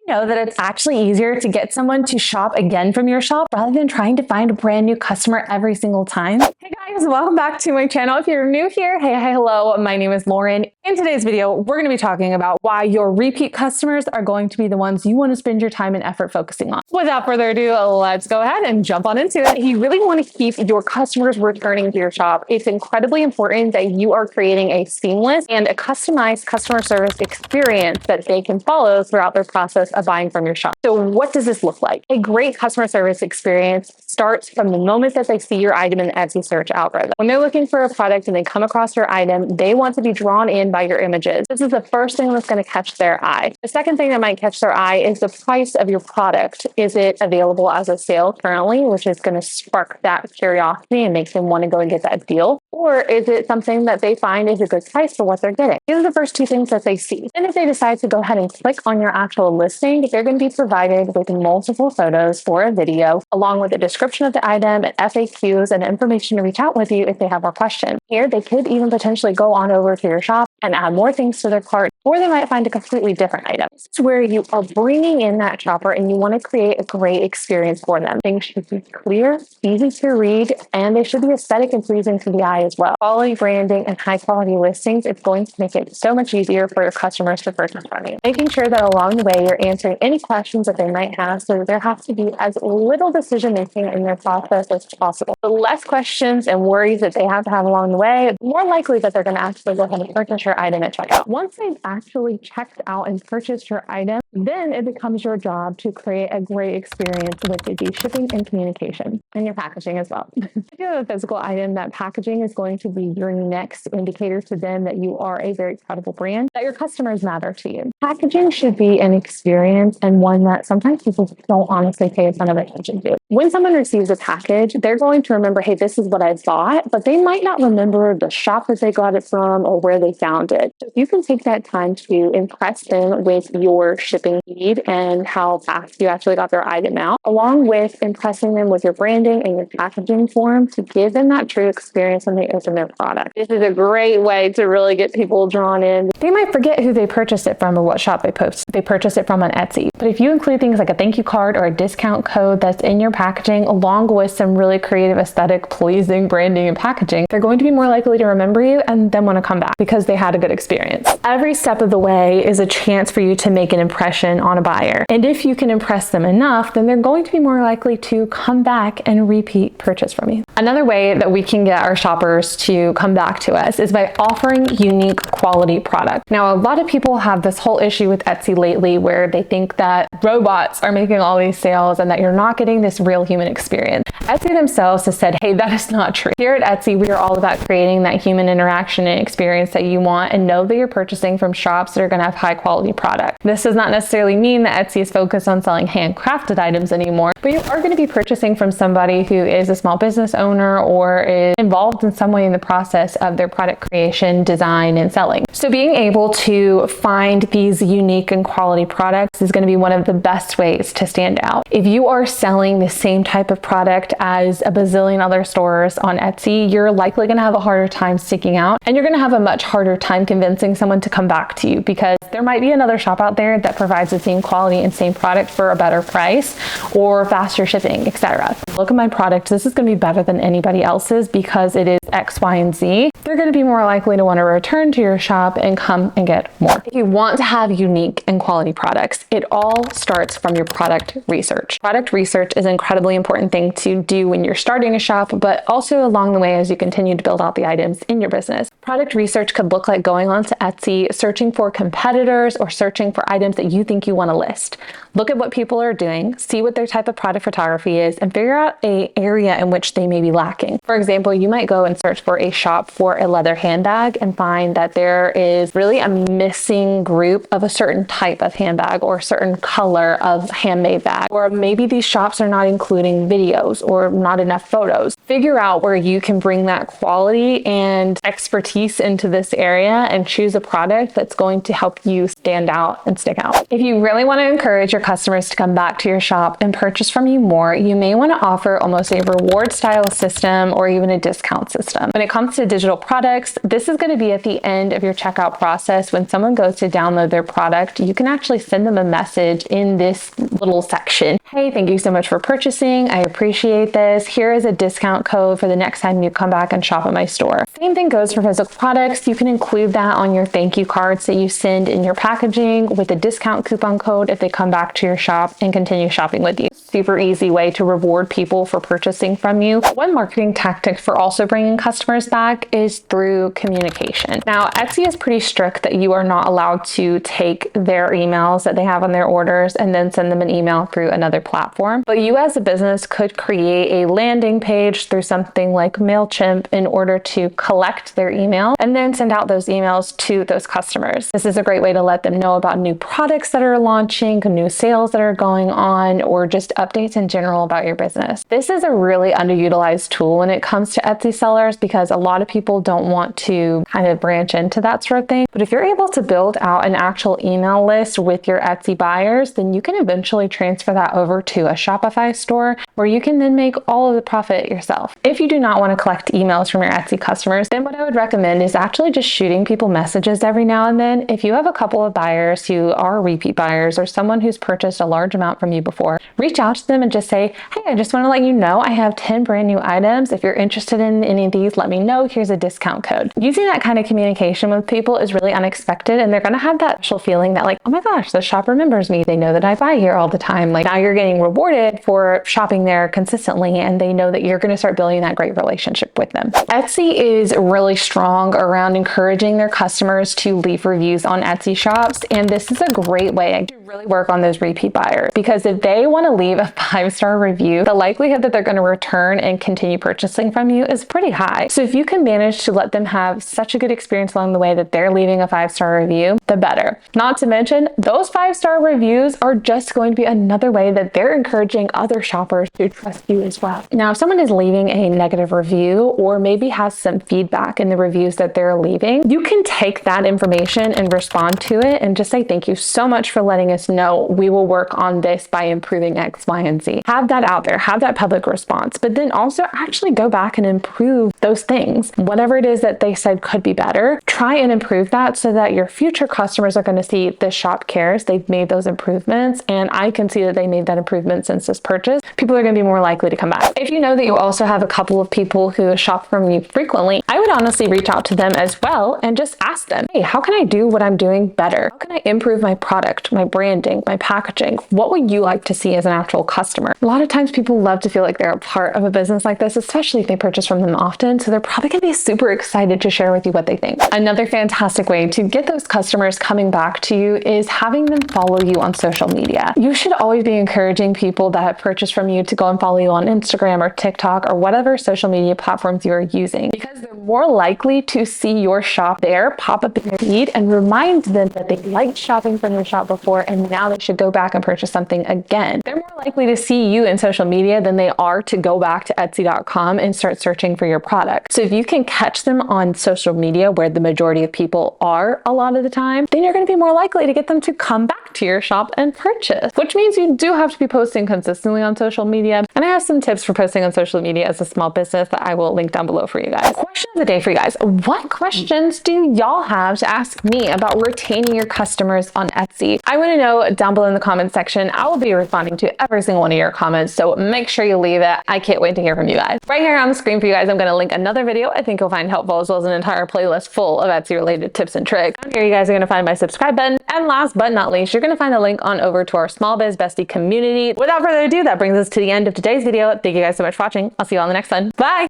Know that it's actually easier to get someone to shop again from your shop rather than trying to find a brand new customer every single time? Hey guys, welcome back to my channel. If you're new here, hey, hello, my name is Lauren. In today's video, we're going to be talking about why your repeat customers are going to be the ones you want to spend your time and effort focusing on. Without further ado, let's go ahead and jump on into it. If you really want to keep your customers returning to your shop, it's incredibly important that you are creating a seamless and a customized customer service experience that they can follow throughout their process of buying from your shop. So what does this look like? A great customer service experience starts from the moment that they see your item in the Etsy search algorithm. When they're looking for a product and they come across your item, they want to be drawn in by your images. This is the first thing that's going to catch their eye. The second thing that might catch their eye is the price of your product. Is it available as a sale currently, which is going to spark that curiosity and make them want to go and get that deal? Or is it something that they find is a good price for what they're getting? These are the first two things that they see. And if they decide to go ahead and click on your actual listing, they're going to be provided with multiple photos or a video, along with a description of the item and FAQs and information to reach out with you if they have more questions. Here, they could even potentially go on over to your shop and add more things to their cart, or they might find a completely different item. This is where you are bringing in that shopper and you want to create a great experience for them. Things should be clear, easy to read, and they should be aesthetic and pleasing to the eye as well. Quality branding and high quality listings is going to make it so much easier for your customers to purchase from you. Making sure that along the way you're answering any questions that they might have, so that there has to be as little decision making in their process as possible. The less questions and worries that they have to have along the way, the more likely that they're going to actually go ahead and purchase your item at checkout. Once they've actually checked out and purchased your item, then it becomes your job to create a great experience with the shipping and communication and your packaging as well. If you have a physical item, that packaging is going to be your next indicator to them that you are a very credible brand, that your customers matter to you. Packaging should be an experience and one that sometimes people don't honestly pay a ton of attention to. When someone receives a package, they're going to remember, hey, this is what I bought, but they might not remember the shop that they got it from or where they found it. So if you can take that time to impress them with your shipping speed and how fast you actually got their item out, along with impressing them with your branding and your packaging form to give them that true experience when they open their product. This is a great way to really get people drawn in. They might forget who they purchased it from or what shop they purchased it from on Etsy. But if you include things like a thank you card or a discount code that's in your packaging, along with some really creative, aesthetic, pleasing branding and packaging, they're going to be more likely to remember you and then want to come back because they had a good experience. Every step of the way is a chance for you to make an impression on a buyer. And if you can impress them enough, then they're going to be more likely to come back and repeat purchase from you. Another way that we can get our shoppers to come back to us is by offering unique quality product. Now, a lot of people have this whole issue with Etsy lately where they think that robots are making all these sales and that you're not getting this real human experience. Etsy themselves has said, hey, that is not true. Here at Etsy, we are all about creating that human interaction and experience that you want, and know that you're purchasing from shops that are going to have high quality product. This does not necessarily mean that Etsy is focused on selling handcrafted items anymore, but you are going to be purchasing from somebody who is a small business owner or is involved in some way in the process of their product creation, design, and selling. So being able to find these unique and quality products is going to be one of the best ways to stand out. If you are selling the same type of product as a bazillion other stores on Etsy, you're likely going to have a harder time sticking out, and you're going to have a much harder time convincing someone to come back to you because there might be another shop out there that provides the same quality and same product for a better price or faster shipping, etc. Look at my product. This is going to be better than anybody else's because it is X, Y, and Z. They're going to be more likely to want to return to your shop and come and get more. If you want to have unique and quality products, it all starts from your product research. Product research is an incredibly important thing to do when you're starting a shop, but also along the way as you continue to build out the items in your business. Product research could look like going onto Etsy, searching for competitors or searching for items that you think you want to list. Look at what people are doing, see what their type of product photography is, and figure out an area in which they may be lacking. For example, you might go and search for a shop for a leather handbag and find that there is really a missing group of a certain type of handbag or a certain color of handmade bag. Or maybe these shops are not including videos or not enough photos. Figure out where you can bring that quality and expertise expertise into this area and choose a product that's going to help you stand out and stick out. If you really want to encourage your customers to come back to your shop and purchase from you more, you may want to offer almost a reward style system or even a discount system. When it comes to digital products, this is going to be at the end of your checkout process. When someone goes to download their product, you can actually send them a message in this little section. Hey, thank you so much for purchasing. I appreciate this. Here is a discount code for the next time you come back and shop at my store. Same thing goes for physical products. You can include that on your thank you cards that you send in your packaging with a discount coupon code if they come back to your shop and continue shopping with you. Super easy way to reward people for purchasing from you. One marketing tactic for also bringing customers back is through communication. Now, Etsy is pretty strict that you are not allowed to take their emails that they have on their orders and then send them an email through another platform. But you as a business could create a landing page through something like MailChimp in order to collect their email and then send out those emails to those customers. This is a great way to let them know about new products that are launching, new sales that are going on, or just updates in general about your business. This is a really underutilized tool when it comes to Etsy sellers because a lot of people don't want to kind of branch into that sort of thing. But if you're able to build out an actual email list with your Etsy buyers, then you can eventually transfer that over to a Shopify store where you can then make all of the profit yourself. If you do not want to collect emails from your Etsy customers, then what I would recommend is actually just shooting people messages every now and then. If you have a couple of buyers who are repeat buyers or someone who's purchased a large amount from you before, reach out to them and just say, hey, I just want to let you know I have 10 brand new items. If you're interested in any of these, let me know. Here's a discount code. Using that kind of communication with people is really unexpected, and they're going to have that special feeling that like, oh my gosh, the shop remembers me. They know that I buy here all the time. Like now you're getting rewarded for shopping there consistently, and they know that you're going to start building that great relationship with them. Etsy is really strong around encouraging their customers to leave reviews on Etsy shops, and this is a great way to really work on those repeat buyers, because if they want to leave a 5-star review, the likelihood that they're going to return and continue purchasing from you is pretty high. So if you can manage to let them have such a good experience along the way that they're leaving a 5-star review, the better. Not to mention, those 5-star reviews are just going to be another way that they're encouraging other shoppers to trust you as well. Now, if someone is leaving a negative review or maybe has some feedback in the reviews that they're leaving, you can take that information and respond to it and just say, thank you so much for letting us know. We will work on this by improving X, Y, and Z. Have that out there, have that public response, but then also actually go back and improve those things. Whatever it is that they said could be better, try and improve that so that your future customers are going to see this shop cares. They've made those improvements, and I can see that they made that improvement since this purchase. People are going to be more likely to come back. If you know that you also have a couple of people who shop from you frequently, I would honestly reach out to them as well and just ask them, hey, how can I do what I'm doing better? How can I improve my product, my branding, my packaging? What would you like to see as an actual customer? A lot of times people love to feel like they're a part of a business like this, especially if they purchase from them often. So they're probably going to be super excited to share with you what they think. Another fantastic way to get those customers coming back to you is having them follow you on social media. You should always be encouraging people that have purchased from you to go and follow you on Instagram or TikTok or whatever social media platforms you are using, because they're more likely to see your shop there pop up in their feed and remind them that they liked shopping from your shop before and now they should go back and purchase something again. They're more likely to see you in social media than they are to go back to Etsy.com and start searching for your product. So if you can catch them on social media where the majority of people are a lot of the time, then you're going to be more likely to get them to come back to your shop and purchase, which means you do have to be posting consistently on social media. And I have some tips for posting on social media as a small business that I will link down below for you guys. Question of the day for you guys. What questions do y'all have to ask me about retaining your customers on Etsy? I want to know down below in the comment section. I will be responding to every single one of your comments, so make sure you leave it. I can't wait to hear from you guys. Right here on the screen for you guys, I'm going to link another video I think you'll find helpful, as well as an entire playlist full of Etsy related tips and tricks. Down here you guys are going to find my subscribe button, and last but not least, you're going to find a link on over to our Small Biz Bestie community. Without further ado, that brings us to the end of today's video. Thank you guys so much for watching. I'll see you on the next one. Bye!